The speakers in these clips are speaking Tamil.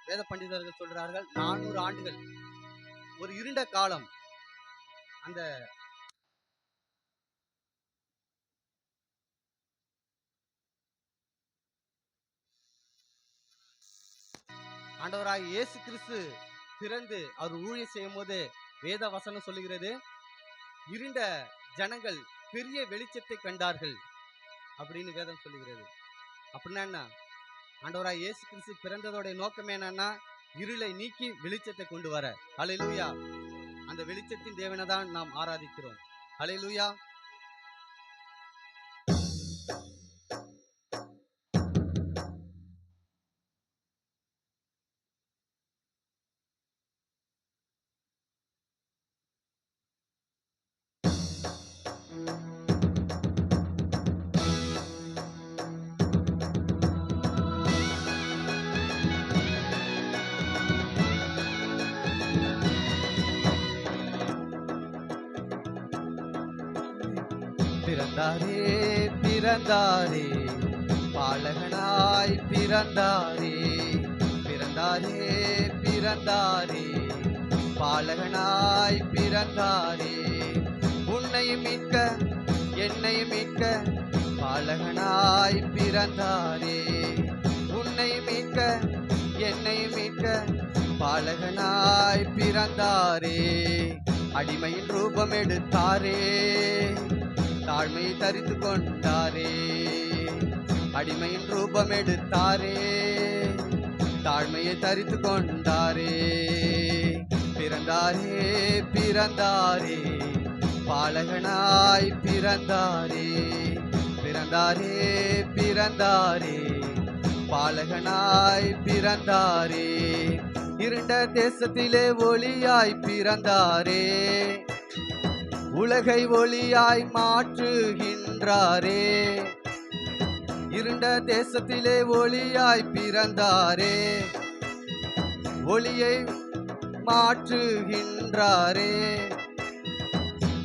வேத பண்டிதர்கள் சொல்றார்கள் 400 ஆண்டுகள் ஒரு இருண்ட காலம். அந்த ஆண்டவராகிய இயேசு கிறிஸ்து பிறந்து அவர் ஊழியம் செய்யும் போது வேத வசனம் சொல்லுகிறது, இருண்ட ஜனங்கள் பெரிய வெளிச்சத்தை கண்டார்கள் அப்படின்னு வேதம் சொல்லுகிறது. அப்படின்னா என்ன? ஆண்டவராகிய இயேசு கிறிஸ்து பிறந்ததோட நோக்கம் என்னன்னா, இருளை நீக்கி வெளிச்சத்தை கொண்டு வர. ஹல்லேலூயா. அந்த வெளிச்சத்தின் தேவனை தான் நாம் ஆராதிக்கிறோம். ஹல்லேலூயா. பிறந்தாரே பிறந்தாரே பாலகனாய் பிறந்தாரே, பிறந்தாரே பிறந்தாரே பாலகனாய் பிறந்தாரே, உன்னையும் மீட்க என்னையும் மீட்க பாலகனாய் பிறந்தாரே, உன்னையும் மீட்க என்னையும் மீட்க பாலகனாய் பிறந்தாரே, அடிமையின் ரூபம் எடுத்தாரே, தாழ்மையை தரித்து கொண்டாரே, அடிமையின் ரூபம் எடுத்தாரே, தாழ்மையை தரித்து கொண்டாரே, பிறந்தாரே பிறந்தாரே பாலகனாய் பிறந்தாரே, பிறந்தாரே பிறந்தாரே பாலகனாய் பிறந்தாரே, இருண்ட தேசத்திலே ஒளியாய் பிறந்தாரே, உலகை ஒளியாய் மாற்றுகின்றாரே, இருண்ட தேசத்திலே ஒளியாய் பிறந்தாரே, ஒளியை மாற்றுகின்றாரே,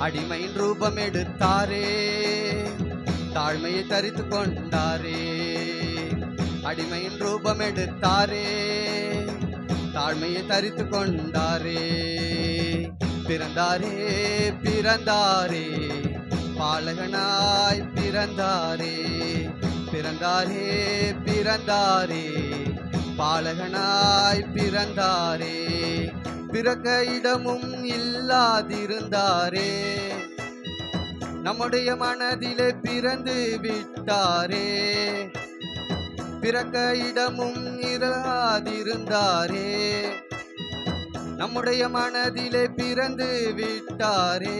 அடிமையின் ரூபம் எடுத்தாரே, தாழ்மையை தரித்து கொண்டாரே, அடிமையின் ரூபம் எடுத்தாரே, தாழ்மையை தரித்து கொண்டாரே, பிறந்தாரே பிறந்தாரே பாலகனாய் பிறந்தாரே, பிறந்தாரே பிறந்தாரே பாலகனாய் பிறந்தாரே, பிறக்க இடமும் இல்லாதிருந்தாரே, நம்முடைய மனதிலே பிறந்து விட்டாரே, பிறக்க இடமும் இராதிருந்தாரே, நம்முடைய மனதிலே பிறந்து விட்டாரே,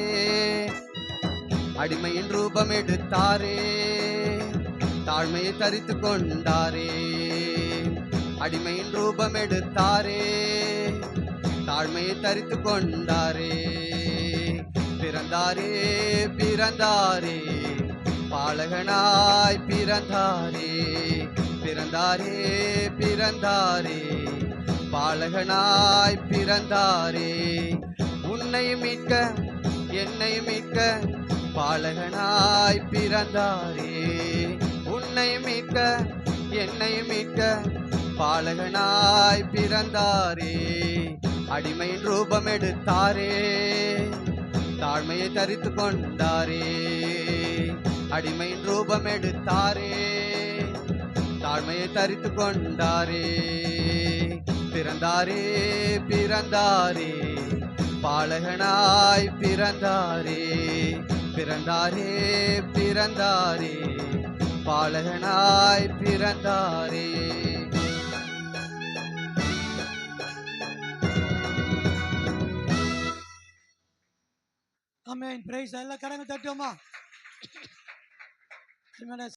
அடிமையின் ரூபம் எடுத்தாரே, தாழ்மையை தரித்து கொண்டாரே, அடிமையின் ரூபம் எடுத்தாரே, தாழ்மையை தரித்து கொண்டாரே, பிறந்தாரே பிறந்தாரே பாலகனாய் பிறந்தாரே, பிறந்தாரே பிறந்தாரே பாலகனாய் பிறந்தாரே, உன்னை மீட்க என்னை மீட்க பாலகனாய் பிறந்தாரே, உன்னை மீட்க என்னை மீட்க பாலகனாய் பிறந்தாரே, அடிமையின் ரூபம் எடுத்தாரே, தாழ்மையை தரித்து கொண்டாரே, அடிமையின் ரூபம் எடுத்தாரே, தாழ்மையை தரித்து கொண்டாரே, பிறந்தாரே பிறந்தாரே பாலகனாய் பிறந்தாரே, பிறந்தாரே பிறந்தாரே பாலகனாய் பிறந்தாரே. ஆமென். பிரைஸ். எல்லா கரங்க தட்டுவோமா?